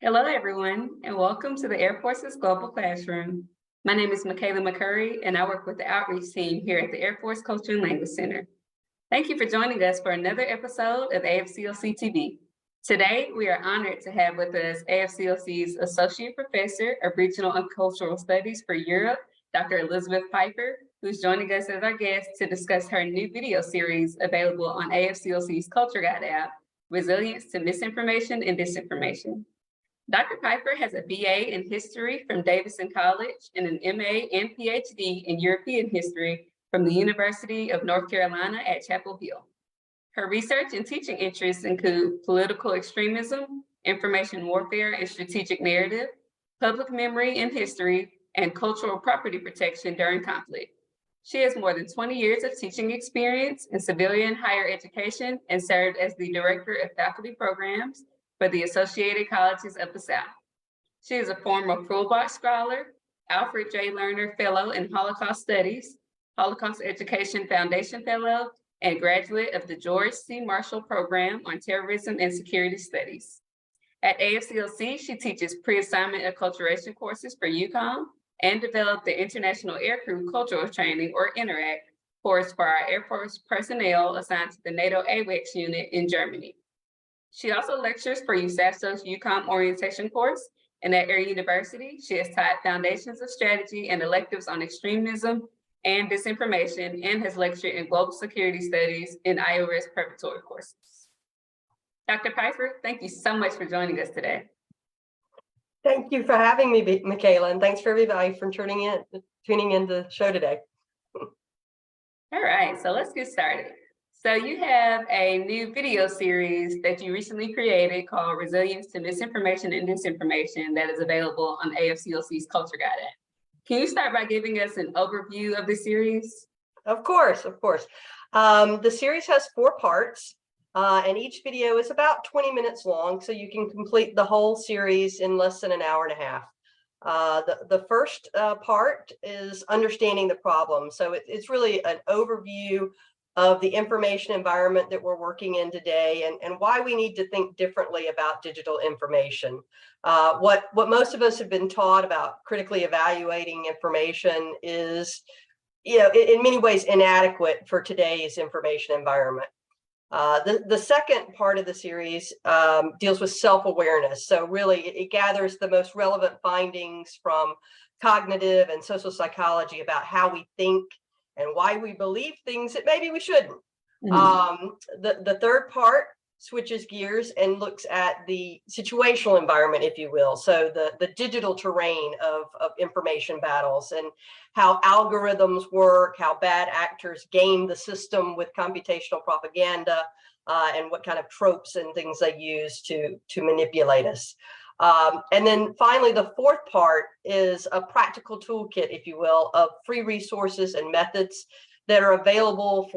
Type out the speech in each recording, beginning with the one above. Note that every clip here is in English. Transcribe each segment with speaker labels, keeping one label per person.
Speaker 1: Hello, everyone, and welcome to the Air Force's Global Classroom. My name is Michaela McCurry, and I work with the outreach team here at the Air Force Culture and Language Center. Thank you for joining us for another episode of AFCLC TV. Today, we are honored to have with us AFCLC's Associate Professor of Regional and Cultural Studies for Europe, Dr. Elizabeth Piper, who's joining us as our guest to discuss her new video series available on AFCLC's Culture Guide app, Resilience to Misinformation and Disinformation. Dr. Piper has a BA in History from Davidson College and an MA and PhD in European History from the University of North Carolina at Chapel Hill. Her research and teaching interests include political extremism, information warfare and strategic narrative, public memory and history, and cultural property protection during conflict. She has more than 20 years of teaching experience in civilian higher education and served as the Director of Faculty Programs for the Associated Colleges of the South. She is a former Fullbox Scholar, Alfred J. Lerner Fellow in Holocaust Studies, Holocaust Education Foundation Fellow, and graduate of the George C. Marshall Program on Terrorism and Security Studies. At AFCLC, she teaches pre-assignment acculturation courses for UCOM and developed the International Aircrew Cultural Training, or INTERACT, course for our Air Force personnel assigned to the NATO AWACS unit in Germany. She also lectures for USAFSO's UCOM orientation course, and at Air University, she has taught foundations of strategy and electives on extremism and disinformation, and has lectured in global security studies in IORS preparatory courses. Dr. Piper, thank you so much for joining us today.
Speaker 2: Thank you for having me, Michaela, and thanks for everybody for tuning in to the show today.
Speaker 1: All right, so let's get started. So you have a new video series that you recently created called Resilience to Misinformation and Disinformation that is available on AFCLC's Culture Guide app. Can you start by giving us an overview of the series?
Speaker 2: Of course. The series has 4 parts, and each video is about 20 minutes long, so you can complete the whole series in less than an hour and a half. The first part is understanding the problem. So it's really an overview of the information environment that we're working in today, and why we need to think differently about digital information. What most of us have been taught about critically evaluating information is, in many ways inadequate for today's information environment. The second part of the series deals with self-awareness. So really, it gathers the most relevant findings from cognitive and social psychology about how we think and why we believe things that maybe we shouldn't. The third part switches gears and looks at the situational environment, if you will. So the digital terrain of information battles, and how algorithms work, how bad actors game the system with computational propaganda, and what kind of tropes and things they use to manipulate us. And then finally, the fourth part is a practical toolkit, if you will, of free resources and methods that are available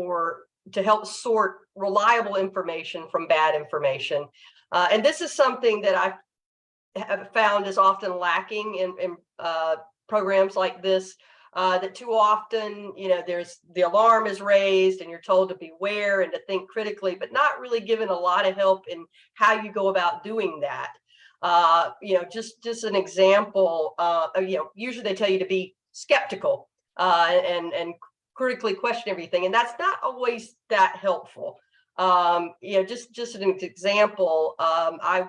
Speaker 2: to help sort reliable information from bad information. And this is something that I have found is often lacking in programs like this, that too often, there's the alarm is raised and you're told to beware and to think critically, but not really given a lot of help in how you go about doing that. Just an example, usually they tell you to be skeptical and critically question everything, and that's not always that helpful. Just an example, I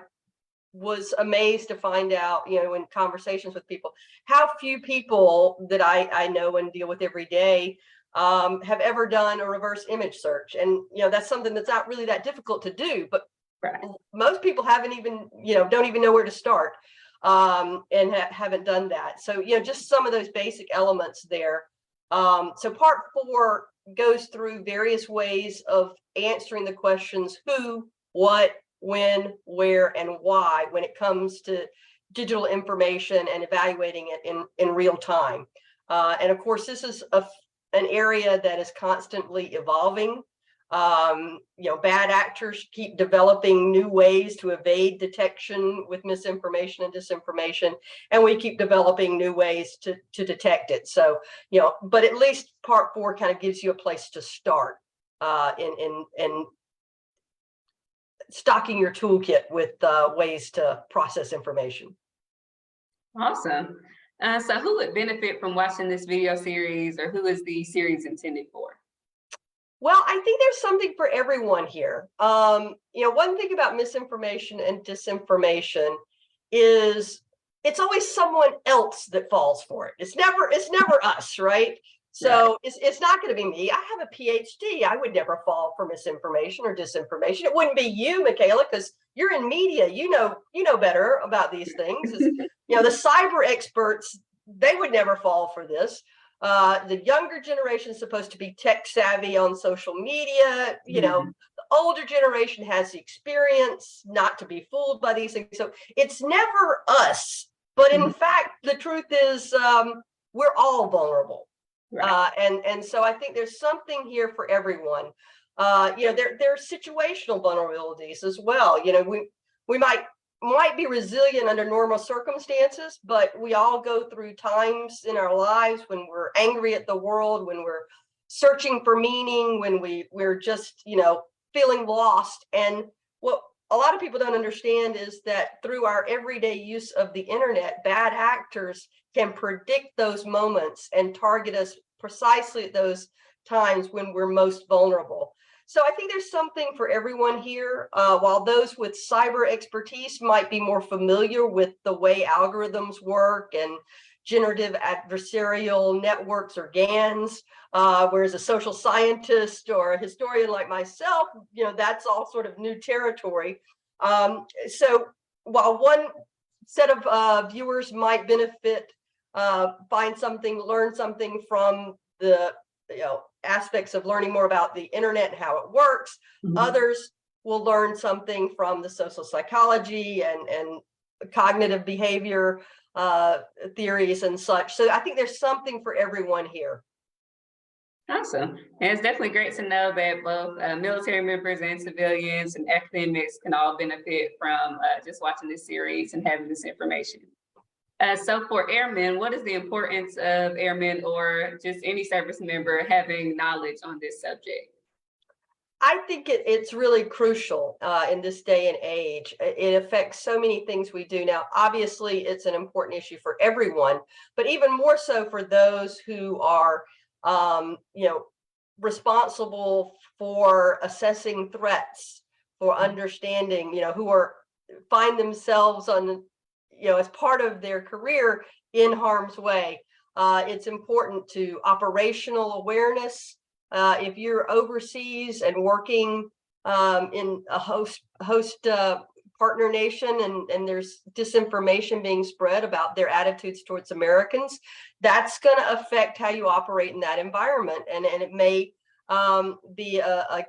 Speaker 2: was amazed to find out, in conversations with people, how few people that I know and deal with every day have ever done a reverse image search. And, that's something that's not really that difficult to do, but most people haven't even, don't even know where to start, and haven't done that. So, just some of those basic elements there. So part 4 goes through various ways of answering the questions who, what, when, where, and why when it comes to digital information and evaluating it in real time. And of course, this is an area that is constantly evolving. Bad actors keep developing new ways to evade detection with misinformation and disinformation, and we keep developing new ways to detect it. So, but at least part 4 kind of gives you a place to start in stocking your toolkit with ways to process information.
Speaker 1: Awesome. So who would benefit from watching this video series, or who is the series intended for?
Speaker 2: Well, I think there's something for everyone here. One thing about misinformation and disinformation is it's always someone else that falls for it. It's never us, right? So it's not going to be me. I have a PhD. I would never fall for misinformation or disinformation. It wouldn't be you, Michaela, because you're in media. You know better about these things. The cyber experts, they would never fall for this. The younger generation is supposed to be tech savvy on social media. The older generation has the experience not to be fooled by these things. So it's never us. But in fact, the truth is we're all vulnerable.
Speaker 1: Right.
Speaker 2: And so I think there's something here for everyone. There are situational vulnerabilities as well. We might be resilient under normal circumstances, but we all go through times in our lives when we're angry at the world, when we're searching for meaning, when we're just feeling lost. And what a lot of people don't understand is that through our everyday use of the internet, bad actors can predict those moments and target us precisely at those times when we're most vulnerable. So I think there's something for everyone here. While those with cyber expertise might be more familiar with the way algorithms work and generative adversarial networks or GANs, whereas a social scientist or a historian like myself, that's all sort of new territory. So while one set of viewers might benefit, learn something from the aspects of learning more about the internet and how it works. Others will learn something from the social psychology and cognitive behavior theories and such. So I think there's something for everyone here.
Speaker 1: Awesome. And it's definitely great to know that both military members and civilians and academics can all benefit from just watching this series and having this information. So for airmen, what is the importance of airmen or just any service member having knowledge on this subject?
Speaker 2: I think it's really crucial in this day and age. It affects so many things we do now. Obviously, it's an important issue for everyone, but even more so for those who are, responsible for assessing threats, for understanding, who find themselves on, as part of their career in harm's way. It's important to operational awareness. If you're overseas and working in a host partner nation and there's disinformation being spread about their attitudes towards Americans, that's going to affect how you operate in that environment. And it may be a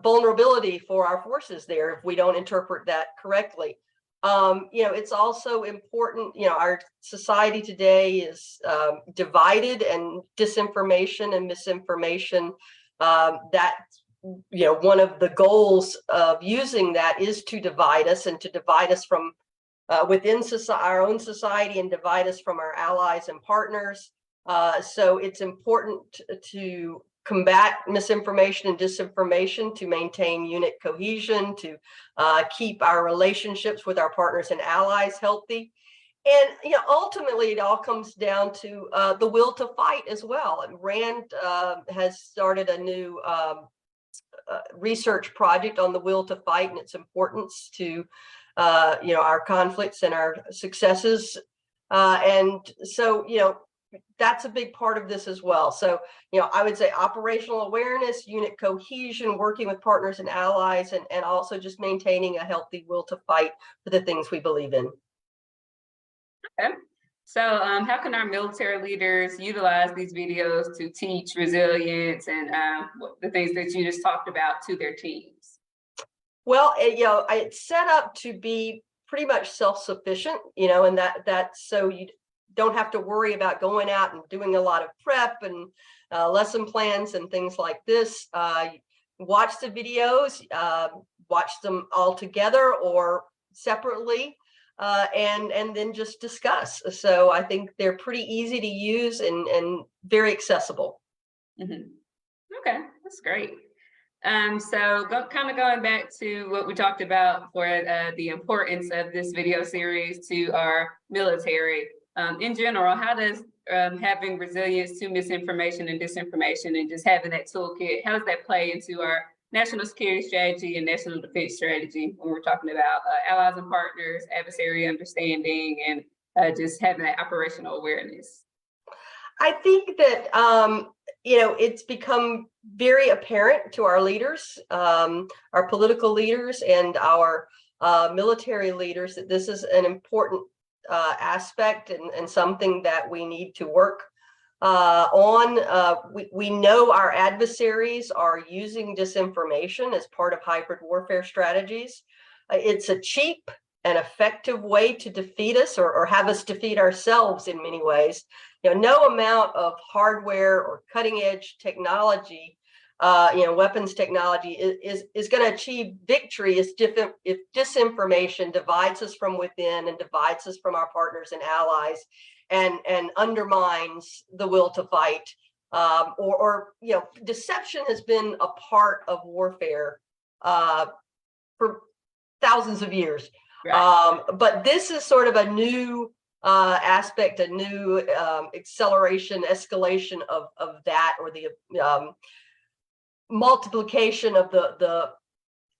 Speaker 2: vulnerability for our forces there if we don't interpret that correctly. It's also important, our society today is divided, and disinformation and misinformation, one of the goals of using that is to divide us and to divide us from within our own society and divide us from our allies and partners. So it's important to combat misinformation and disinformation, to maintain unit cohesion, to keep our relationships with our partners and allies healthy. And ultimately, it all comes down to the will to fight as well. And RAND has started a new research project on the will to fight and its importance to our conflicts and our successes. And so, that's a big part of this as well. So, I would say operational awareness, unit cohesion, working with partners and allies, and also just maintaining a healthy will to fight for the things we believe in.
Speaker 1: Okay. So how can our military leaders utilize these videos to teach resilience and the things that you just talked about to their teams?
Speaker 2: Well, it's set up to be pretty much self-sufficient, and that's so you don't have to worry about going out and doing a lot of prep and lesson plans and things like this. Watch the videos, watch them all together or separately, and then just discuss. So I think they're pretty easy to use and very accessible.
Speaker 1: Mm-hmm. Okay, that's great. Kind of going back to what we talked about for the importance of this video series to our military. In general, how does having resilience to misinformation and disinformation and just having that toolkit, how does that play into our national security strategy and national defense strategy when we're talking about allies and partners, adversary understanding, and just having that operational awareness?
Speaker 2: I think that it's become very apparent to our leaders, our political leaders, and our military leaders that this is an important aspect and something that we need to work on. We know our adversaries are using disinformation as part of hybrid warfare strategies. It's a cheap and effective way to defeat us or have us defeat ourselves in many ways. No amount of hardware or cutting edge technology, weapons technology is going to achieve victory if disinformation divides us from within and divides us from our partners and allies and undermines the will to fight. Deception has been a part of warfare for thousands of years. Right. But this is sort of a new aspect, a new acceleration, escalation of that, or the multiplication of the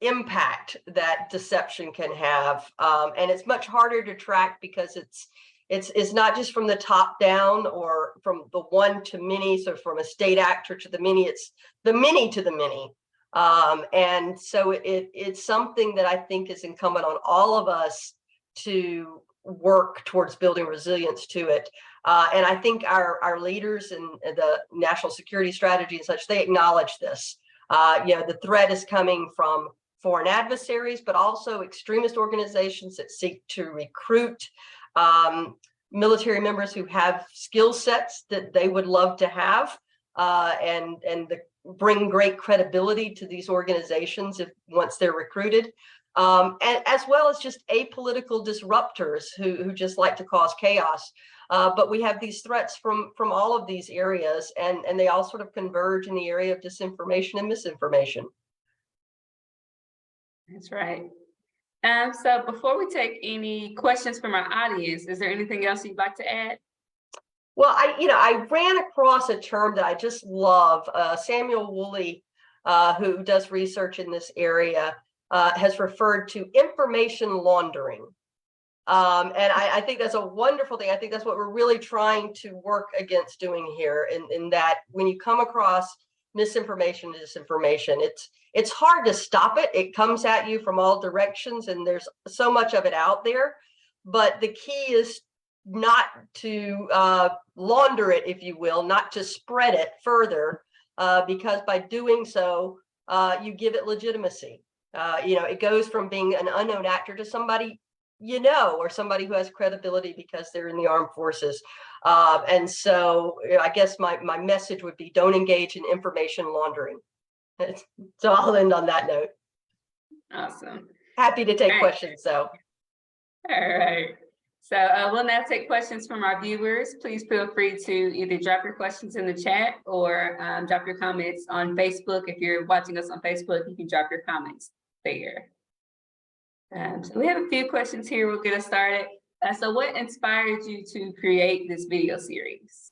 Speaker 2: impact that deception can have. And it's much harder to track because it's not just from the top down or from the one to many, so from a state actor to the many, it's the many to the many. And so it's something that I think is incumbent on all of us to work towards building resilience to it. And I think our leaders and the national security strategy and such, they acknowledge this. The threat is coming from foreign adversaries, but also extremist organizations that seek to recruit military members who have skill sets that they would love to have, and bring great credibility to these organizations once they're recruited, and as well as just apolitical disruptors who just like to cause chaos. But we have these threats from all of these areas, and they all sort of converge in the area of disinformation and misinformation.
Speaker 1: That's right. So before we take any questions from our audience, is there anything else you'd like to add?
Speaker 2: Well, I ran across a term that I just love. Samuel Woolley, who does research in this area, has referred to information laundering. And I think that's a wonderful thing. I think that's what we're really trying to work against doing here, in that when you come across misinformation and disinformation, it's hard to stop it. It comes at you from all directions, and there's so much of it out there. But the key is not to launder it, if you will, not to spread it further, because by doing so, you give it legitimacy. It goes from being an unknown actor to somebody or somebody who has credibility because they're in the armed forces. And so I guess my message would be, don't engage in information laundering. So I'll end on that note.
Speaker 1: Awesome.
Speaker 2: Happy to take questions, though.
Speaker 1: All right. So we'll now take questions from our viewers. Please feel free to either drop your questions in the chat or drop your comments on Facebook. If you're watching us on Facebook, you can drop your comments there. So we have a few questions here. We'll get us started. So what inspired you to create this video series?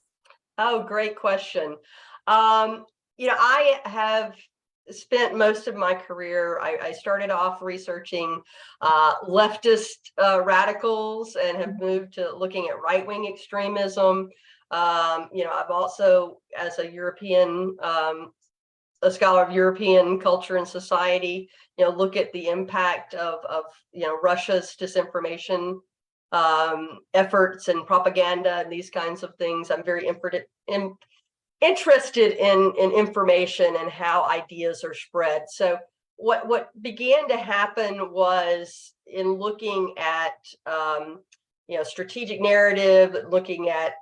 Speaker 2: Oh, great question. I have spent most of my career, I started off researching leftist radicals and have moved to looking at right-wing extremism. I've also, as a European, a scholar of European culture and society, look at the impact of Russia's disinformation efforts and propaganda and these kinds of things. I'm very interested in information and how ideas are spread. So what began to happen was, in looking at strategic narrative, looking at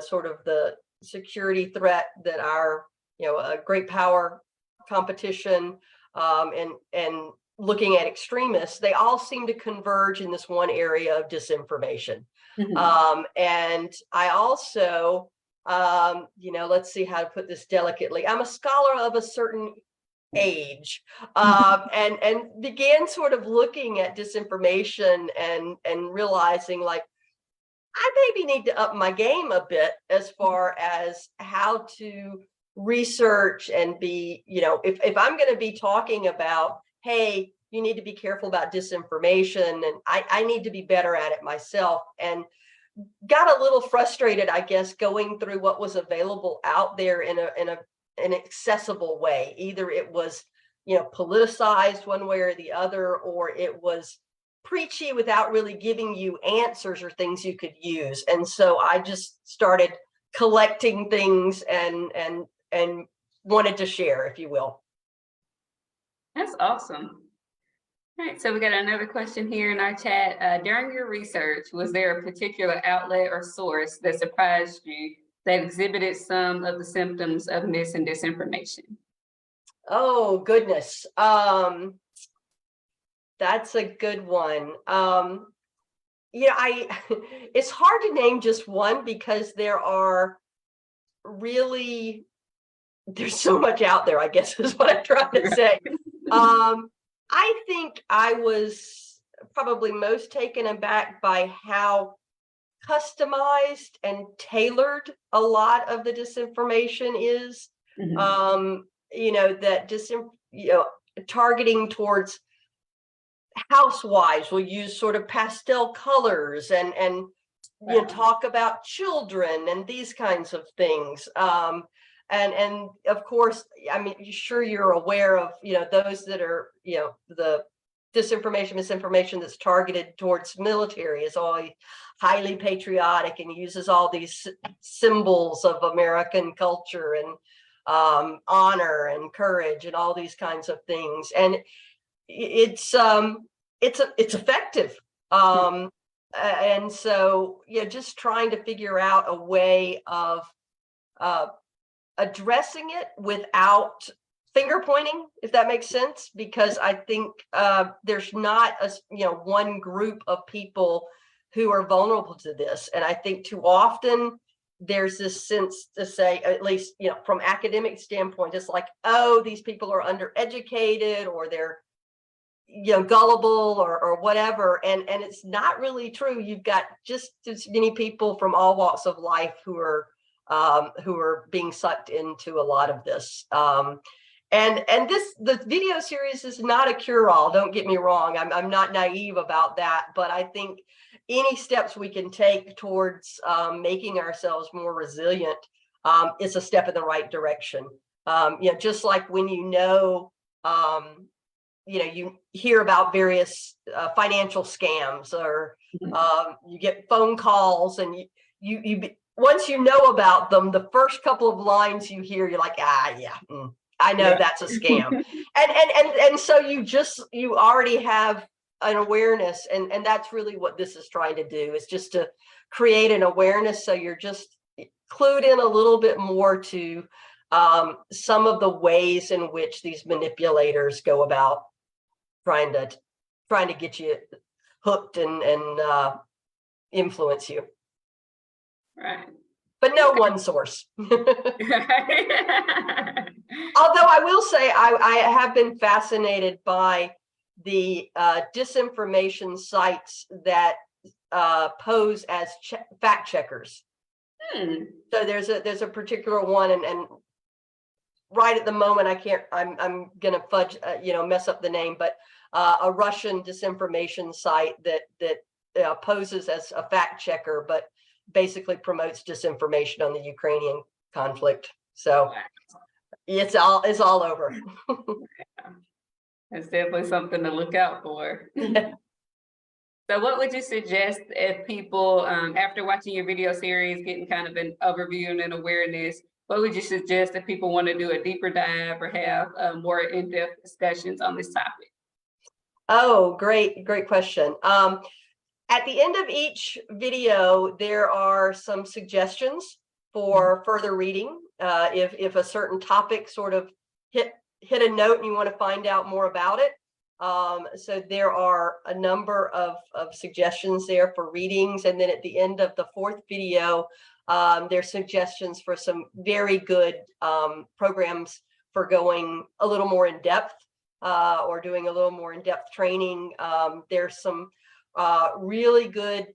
Speaker 2: sort of the security threat that our a great power competition, and looking at extremists, they all seem to converge in this one area of disinformation. Mm-hmm. And I also, let's see how to put this delicately, I'm a scholar of a certain age, and began sort of looking at disinformation and realizing, like, I maybe need to up my game a bit as far as how to research and be, if I'm going to be talking about, hey, you need to be careful about disinformation, and I need to be better at it myself. And got a little frustrated, I guess, going through what was available out there in an accessible way. Either it was, politicized one way or the other, or it was preachy without really giving you answers or things you could use. And so I just started collecting things and wanted to share, if you will.
Speaker 1: That's awesome. All right, so we got another question here in our chat. During your research, was there a particular outlet or source that surprised you that exhibited some of the symptoms of mis and disinformation?
Speaker 2: Oh, goodness. That's a good one. It's hard to name just one because there's so much out there, I guess is what I'm trying to say. I think I was probably most taken aback by how customized and tailored a lot of the disinformation is. Targeting towards housewives will use sort of pastel colors and talk about children and these kinds of things. And of course, I mean, sure, you're aware of, those that are, the disinformation, misinformation that's targeted towards military is all highly patriotic and uses all these symbols of American culture and honor and courage and all these kinds of things. And it's effective. And so, just trying to figure out a way of addressing it without finger pointing, if that makes sense, because I think there's not one group of people who are vulnerable to this. And I think too often there's this sense to say, at least, from academic standpoint, it's like, oh, these people are undereducated or they're gullible or whatever. And it's not really true. You've got just as many people from all walks of life who are being sucked into a lot of this. And the video series is not a cure-all. Don't get me wrong. I'm not naive about that, but I think any steps we can take towards making ourselves more resilient is a step in the right direction. Just like when you hear about various financial scams, or you get phone calls, and you once you know about them, the first couple of lines you hear, you're like, I know that's a scam. and so you already have an awareness, and that's really what this is trying to do, is just to create an awareness, so you're just clued in a little bit more to some of the ways in which these manipulators go about trying to get you hooked and influence you.
Speaker 1: Right.
Speaker 2: But no one source. Although I will say I have been fascinated by the disinformation sites that pose as fact checkers. So there's a particular one, and right at the moment I'm gonna fudge mess up the name, but a Russian disinformation site that poses as a fact checker, but basically promotes disinformation on the Ukrainian conflict. So it's all over.
Speaker 1: That's definitely something to look out for. So what would you suggest if people, after watching your video series, getting kind of an overview and an awareness, what would you suggest if people want to do a deeper dive or have more in-depth discussions on this topic?
Speaker 2: Oh, great question. At the end of each video, there are some suggestions for further reading. If a certain topic sort of hit a note and you want to find out more about it. So there are a number of suggestions there for readings. And then at the end of the fourth video, there's suggestions for some very good programs for going a little more in depth or doing a little more in-depth training. There's some really good,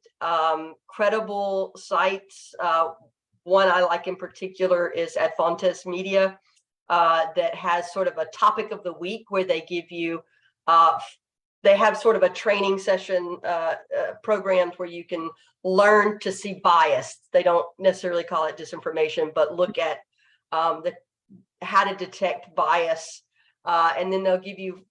Speaker 2: credible sites. One I like in particular is Advantes Media, that has sort of a topic of the week where they give you, they have sort of a training session programs where you can learn to see bias. They don't necessarily call it disinformation, but look at how to detect bias. And then they'll give you,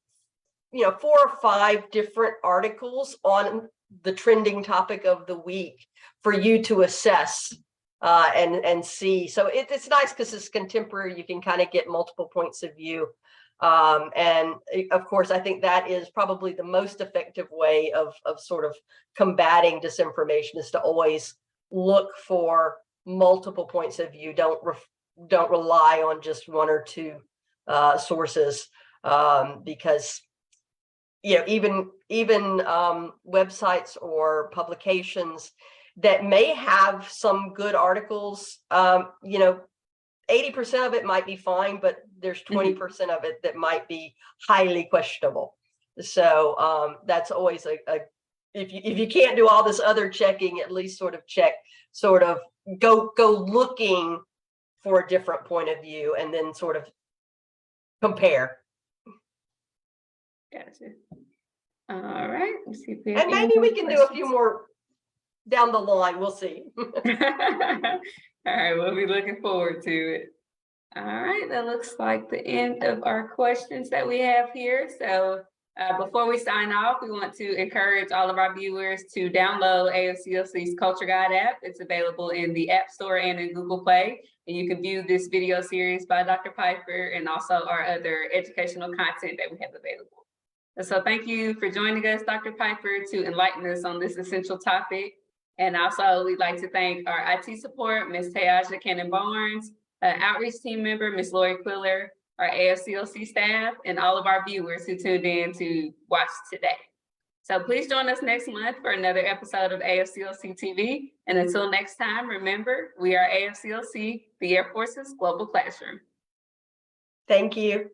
Speaker 2: 4 or 5 different articles on the trending topic of the week for you to assess and see. So it's nice because it's contemporary. You can kind of get multiple points of view. And of course, I think that is probably the most effective way of sort of combating disinformation, is to always look for multiple points of view. Don't rely on just 1 or 2 sources, because even websites or publications that may have some good articles, 80% of it might be fine, but there's 20% of it that might be highly questionable. So that's always if you can't do all this other checking, at least sort of check, go looking for a different point of view and then sort of compare.
Speaker 1: Gotcha. All right. Let's see if we have
Speaker 2: And
Speaker 1: any
Speaker 2: maybe
Speaker 1: more
Speaker 2: we can do a
Speaker 1: questions.
Speaker 2: few more down the line. We'll see.
Speaker 1: All right, we'll be looking forward to it. All right, that looks like the end of our questions that we have here. So before we sign off, we want to encourage all of our viewers to download AFCLC's Culture Guide app. It's available in the App Store and in Google Play. And you can view this video series by Dr. Piper and also our other educational content that we have available. So thank you for joining us, Dr. Piper, to enlighten us on this essential topic. And also, we'd like to thank our IT support, Ms. Tayaja Cannon-Barnes, outreach team member, Ms. Lori Quiller, our AFCLC staff, and all of our viewers who tuned in to watch today. So please join us next month for another episode of AFCLC TV. And until next time, remember, we are AFCLC, the Air Force's Global Classroom.
Speaker 2: Thank you.